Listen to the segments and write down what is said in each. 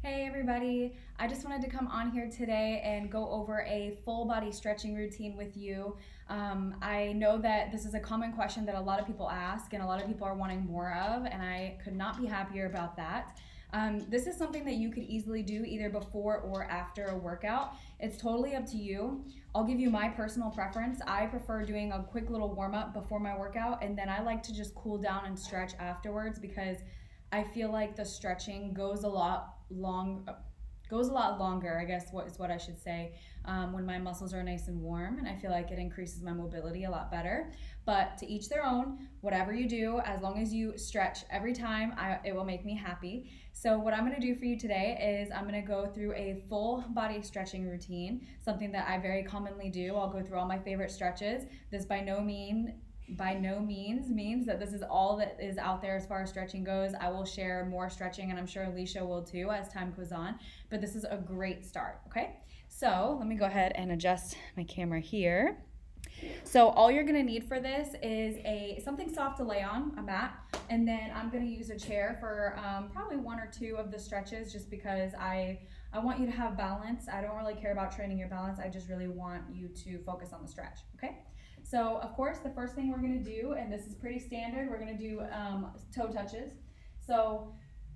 Hey everybody, I just wanted to come on here today and go over a full body stretching routine with you. I know that this is a common question that a lot of people ask and a lot of people are wanting more of, and I could not be happier about that. This is something that you could easily do either before or after a workout. It's totally up to you. I'll give you my personal preference. I prefer doing a quick little warm up before my workout, and then I like to just cool down and stretch afterwards because I feel like the stretching goes a lot longer, I guess what is what I should say, when my muscles are nice and warm, and I feel like it increases my mobility a lot better. But to each their own, whatever you do, as long as you stretch every time, it will make me happy. So what I'm gonna do for you today is I'm gonna go through a full body stretching routine, something that I very commonly do. I'll go through all my favorite stretches. This by no means means that this is all that is out there as far as stretching goes. I will share more stretching, and I'm sure Alicia will too as time goes on, but this is a great start, okay? So let me go ahead and adjust my camera here. So all you're gonna need for this is something soft to lay on, a mat, and then I'm gonna use a chair for probably one or two of the stretches, just because I want you to have balance. I don't really care about training your balance. I just really want you to focus on the stretch, okay? So of course, the first thing we're gonna do, and this is pretty standard, we're gonna do toe touches. So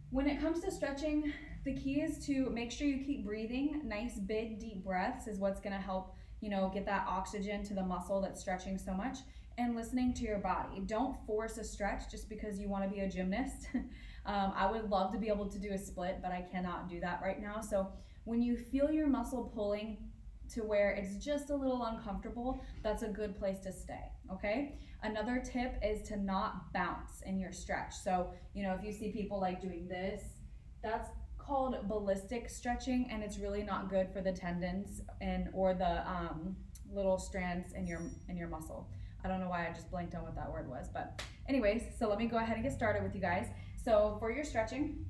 when it comes to stretching, the key is to make sure you keep breathing. Nice, big, deep breaths is what's gonna help, get that oxygen to the muscle that's stretching so much, and listening to your body. Don't force a stretch just because you wanna be a gymnast. I would love to be able to do a split, but I cannot do that right now. So when you feel your muscle pulling to where it's just a little uncomfortable, that's a good place to stay, okay? Another tip is to not bounce in your stretch. So, if you see people like doing this, that's called ballistic stretching, and it's really not good for the tendons or the little strands in your muscle. I don't know why I just blanked on what that word was, but anyways, so let me go ahead and get started with you guys. So for your stretching,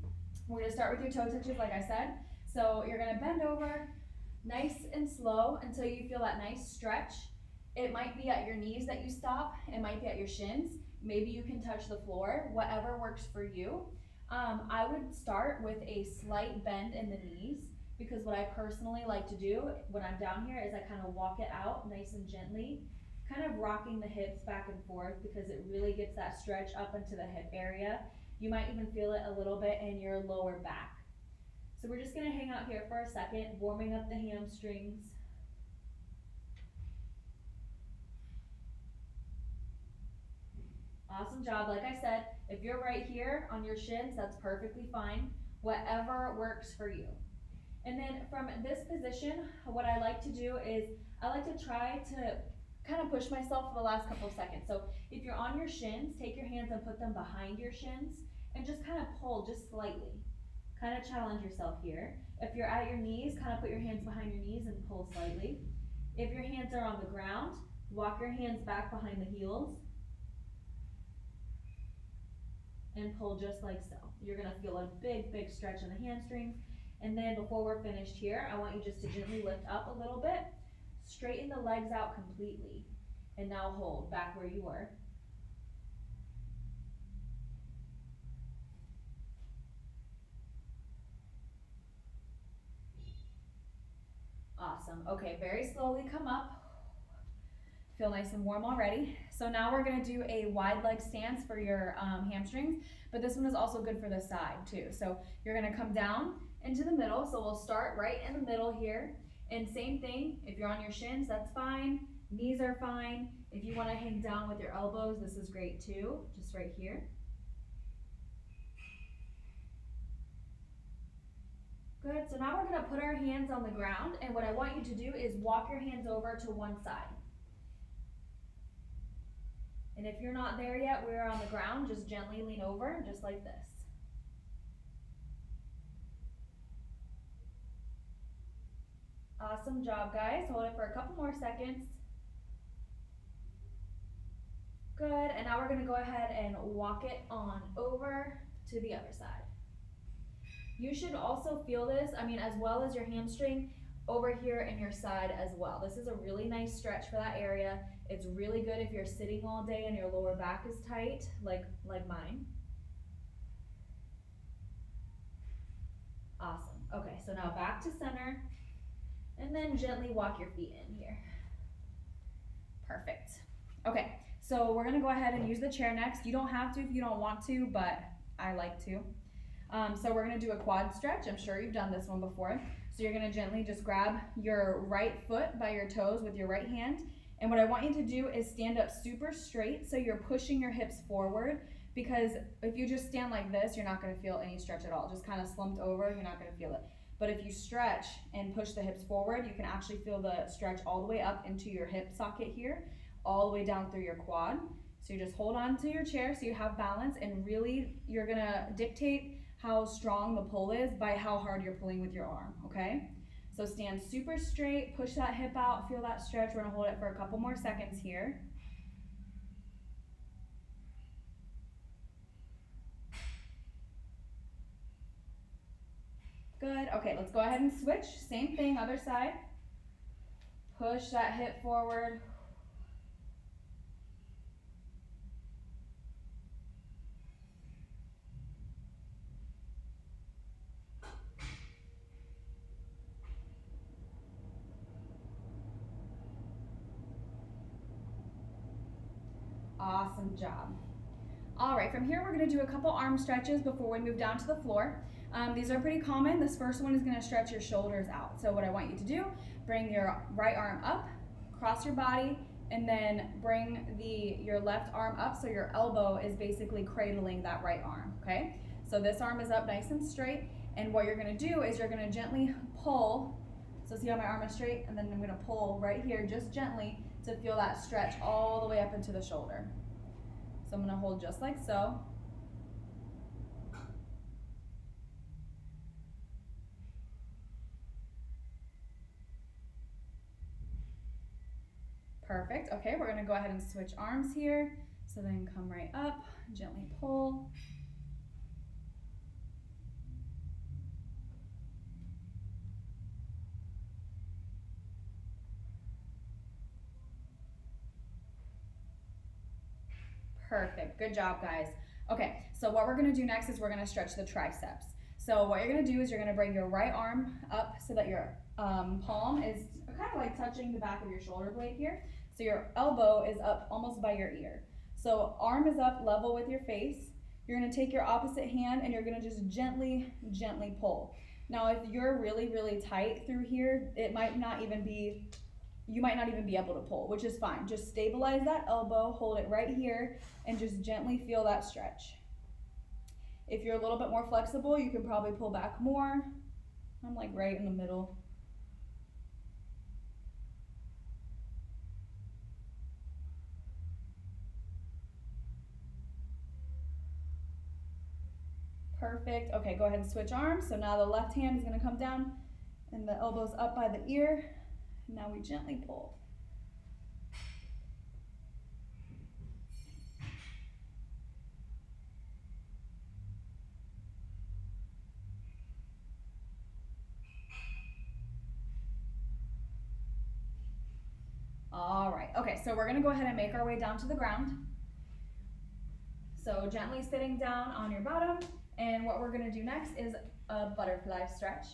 we're gonna start with your toe touches, like I said. So you're gonna bend over, nice and slow, until you feel that nice stretch. It might be at your knees that you stop. It might be at your shins. Maybe you can touch the floor, whatever works for you. I would start with a slight bend in the knees, because what I personally like to do when I'm down here is I kind of walk it out nice and gently, kind of rocking the hips back and forth, because it really gets that stretch up into the hip area. You might even feel it a little bit in your lower back. So we're just gonna hang out here for a second, warming up the hamstrings. Awesome job. Like I said, if you're right here on your shins, that's perfectly fine. Whatever works for you. And then from this position, what I like to do is I like to try to kind of push myself for the last couple of seconds. So if you're on your shins, take your hands and put them behind your shins and just kind of pull just slightly. Kind of challenge yourself here. If you're at your knees, kind of put your hands behind your knees and pull slightly. If your hands are on the ground, walk your hands back behind the heels and pull just like so. You're gonna feel a big, big stretch in the hamstrings. And then before we're finished here, I want you just to gently lift up a little bit, straighten the legs out completely, and now hold back where you were. Awesome. Okay, very slowly come up. Feel nice and warm already. So now we're gonna do a wide leg stance for your hamstrings, but this one is also good for the side too. So you're gonna come down into the middle. So we'll start right in the middle here. And same thing, if you're on your shins, that's fine. Knees are fine. If you wanna hang down with your elbows, this is great too, just right here. Good, so now we're gonna put our hands on the ground, and what I want you to do is walk your hands over to one side. And if you're not there yet, we're on the ground, just gently lean over, just like this. Awesome job, guys. Hold it for a couple more seconds. Good, and now we're gonna go ahead and walk it on over to the other side. You should also feel this, as well as your hamstring, over here in your side as well. This is a really nice stretch for that area. It's really good if you're sitting all day and your lower back is tight, like mine. Awesome. Okay, so now back to center, and then gently walk your feet in here. Perfect. Okay, so we're gonna go ahead and use the chair next. You don't have to if you don't want to, but I like to. So we're gonna do a quad stretch. I'm sure you've done this one before. So you're gonna gently just grab your right foot by your toes with your right hand. And what I want you to do is stand up super straight so you're pushing your hips forward, because if you just stand like this, you're not gonna feel any stretch at all. Just kind of slumped over, you're not gonna feel it. But if you stretch and push the hips forward, you can actually feel the stretch all the way up into your hip socket here, all the way down through your quad. So you just hold on to your chair so you have balance, and really you're gonna dictate how strong the pull is by how hard you're pulling with your arm, okay? So stand super straight, push that hip out, feel that stretch. We're gonna hold it for a couple more seconds here. Good, okay, let's go ahead and switch. Same thing, other side. Push that hip forward. Awesome job. All right, from here we're gonna do a couple arm stretches before we move down to the floor. These are pretty common. This first one is gonna stretch your shoulders out. So what I want you to do, bring your right arm up, cross your body, and then bring your left arm up so your elbow is basically cradling that right arm, okay? So this arm is up nice and straight, and what you're gonna do is you're gonna gently pull. So see how my arm is straight? And then I'm gonna pull right here just gently to feel that stretch all the way up into the shoulder. So I'm gonna hold just like so. Perfect, okay, we're gonna go ahead and switch arms here. So then come right up, gently pull. Perfect, good job guys. Okay, so what we're gonna do next is we're gonna stretch the triceps. So what you're gonna do is you're gonna bring your right arm up so that your palm is kind of like touching the back of your shoulder blade here. So your elbow is up almost by your ear. So arm is up level with your face. You're gonna take your opposite hand and you're gonna just gently, gently pull. Now if you're really, really tight through here, you might not even be able to pull, which is fine. Just stabilize that elbow, hold it right here, and just gently feel that stretch. If you're a little bit more flexible, you can probably pull back more. I'm like right in the middle. Perfect. Okay, go ahead and switch arms. So now the left hand is gonna come down and the elbow's up by the ear. Now we gently pull. All right, okay, so we're gonna go ahead and make our way down to the ground. So gently sitting down on your bottom, and what we're gonna do next is a butterfly stretch.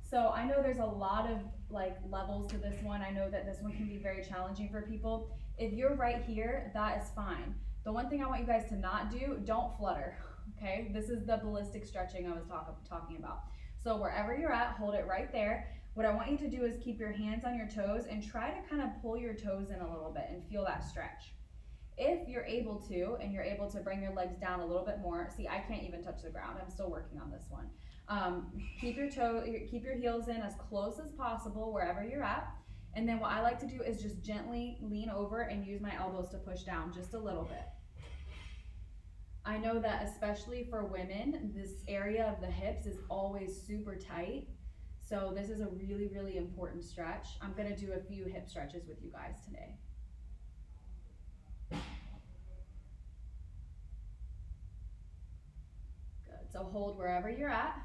So I know there's a lot of like levels to this one. I know that this one can be very challenging for people. If you're right here, that is fine. The one thing I want you guys to not do, don't flutter, okay? This is the ballistic stretching I was talking about. So wherever you're at, hold it right there. What I want you to do is keep your hands on your toes and try to kind of pull your toes in a little bit and feel that stretch. If you're able to, and you're able to bring your legs down a little bit more, see, I can't even touch the ground. I'm still working on this one. Keep your heels in as close as possible wherever you're at. And then what I like to do is just gently lean over and use my elbows to push down just a little bit. I know that especially for women, this area of the hips is always super tight. So this is a really, really important stretch. I'm gonna do a few hip stretches with you guys today. Good, so hold wherever you're at.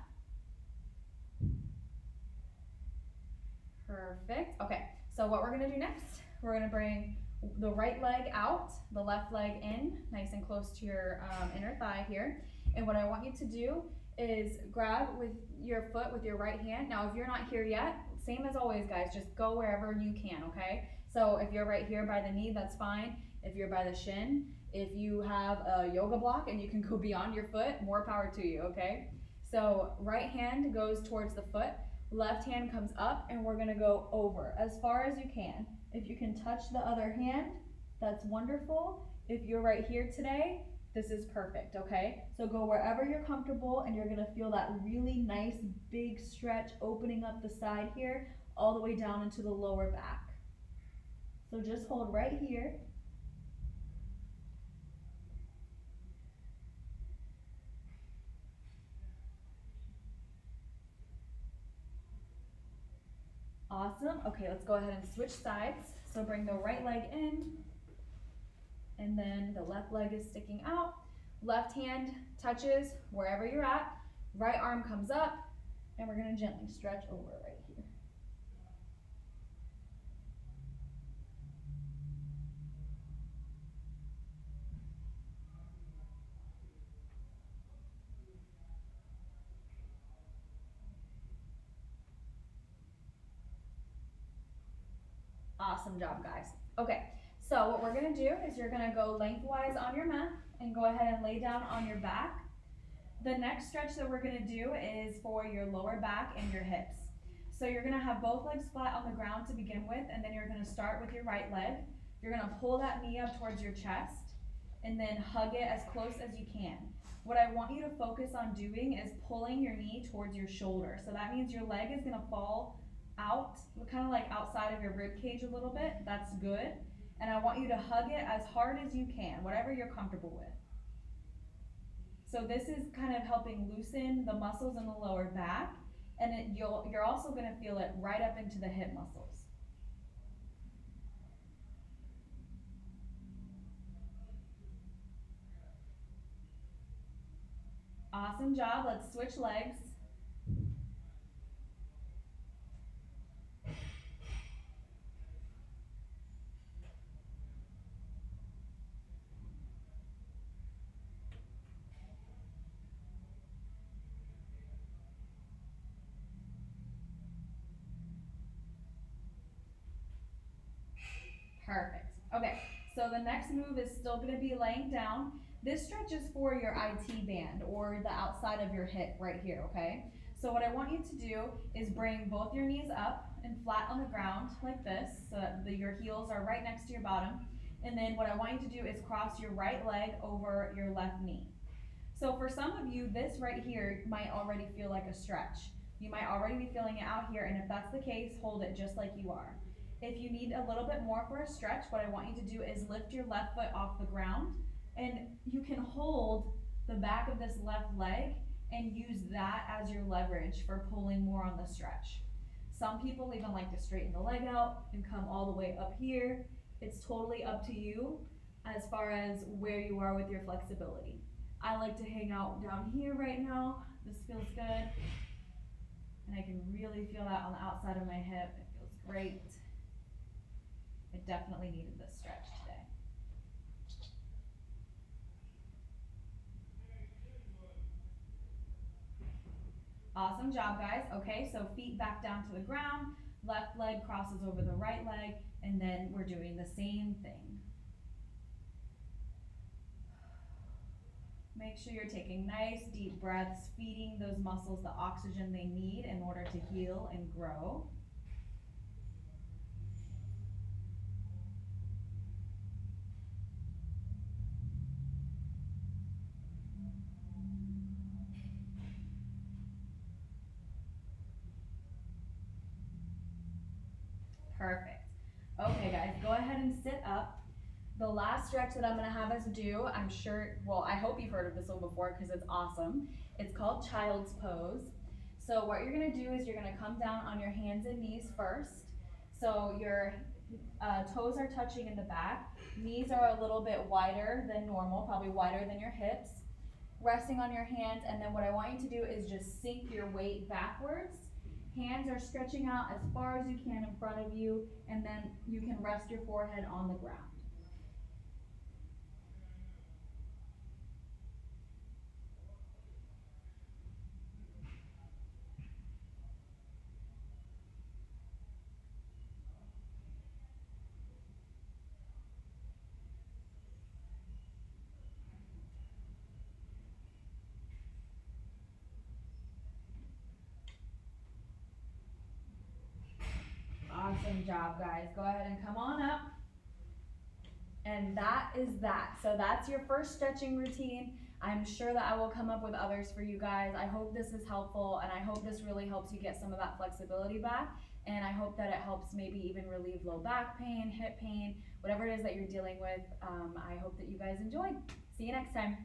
Perfect, okay, so what we're gonna do next, we're gonna bring the right leg out, the left leg in, nice and close to your inner thigh here. And what I want you to do is grab with your foot with your right hand. Now, if you're not here yet, same as always, guys, just go wherever you can, okay? So if you're right here by the knee, that's fine. If you're by the shin, if you have a yoga block and you can go beyond your foot, more power to you, okay? So right hand goes towards the foot, left hand comes up, and we're gonna go over as far as you can. If you can touch the other hand, that's wonderful. If you're right here today, this is perfect, okay? So go wherever you're comfortable, and you're gonna feel that really nice big stretch opening up the side here, all the way down into the lower back. So just hold right here. Awesome. Okay, let's go ahead and switch sides. So bring the right leg in, and then the left leg is sticking out. Left hand touches wherever you're at. Right arm comes up, and we're gonna gently stretch over right here. Awesome job, guys. Okay, so what we're gonna do is you're gonna go lengthwise on your mat and go ahead and lay down on your back. The next stretch that we're gonna do is for your lower back and your hips. So you're gonna have both legs flat on the ground to begin with, and then you're gonna start with your right leg. You're gonna pull that knee up towards your chest and then hug it as close as you can. What I want you to focus on doing is pulling your knee towards your shoulder. So that means your leg is gonna fall out, kind of like outside of your rib cage a little bit. That's good. And I want you to hug it as hard as you can, whatever you're comfortable with. So this is kind of helping loosen the muscles in the lower back, and you're also going to feel it right up into the hip muscles. Awesome job. Let's switch legs. Perfect. Okay, so the next move is still going to be laying down. This stretch is for your IT band or the outside of your hip right here, okay? So what I want you to do is bring both your knees up and flat on the ground like this, so that your heels are right next to your bottom. And then what I want you to do is cross your right leg over your left knee. So for some of you, this right here might already feel like a stretch. You might already be feeling it out here, and if that's the case, hold it just like you are. If you need a little bit more for a stretch, what I want you to do is lift your left foot off the ground, and you can hold the back of this left leg and use that as your leverage for pulling more on the stretch. Some people even like to straighten the leg out and come all the way up here. It's totally up to you as far as where you are with your flexibility. I like to hang out down here right now. This feels good. And I can really feel that on the outside of my hip. It feels great. I definitely needed this stretch today. Awesome job, guys. Okay, so feet back down to the ground, left leg crosses over the right leg, and then we're doing the same thing. Make sure you're taking nice deep breaths, feeding those muscles the oxygen they need in order to heal and grow. Perfect. Okay, guys, go ahead and sit up. The last stretch that I'm gonna have us do, I'm sure, well, I hope you've heard of this one before because it's awesome. It's called child's pose. So what you're gonna do is you're gonna come down on your hands and knees first. So your toes are touching in the back. Knees are a little bit wider than normal, probably wider than your hips. Resting on your hands, and then what I want you to do is just sink your weight backwards. Hands are stretching out as far as you can in front of you, and then you can rest your forehead on the ground. Awesome job, guys. Go ahead and come on up. And that is that. So that's your first stretching routine. I'm sure that I will come up with others for you guys. I hope this is helpful, and I hope this really helps you get some of that flexibility back. And I hope that it helps maybe even relieve low back pain, hip pain, whatever it is that you're dealing with. I hope that you guys enjoyed. See you next time.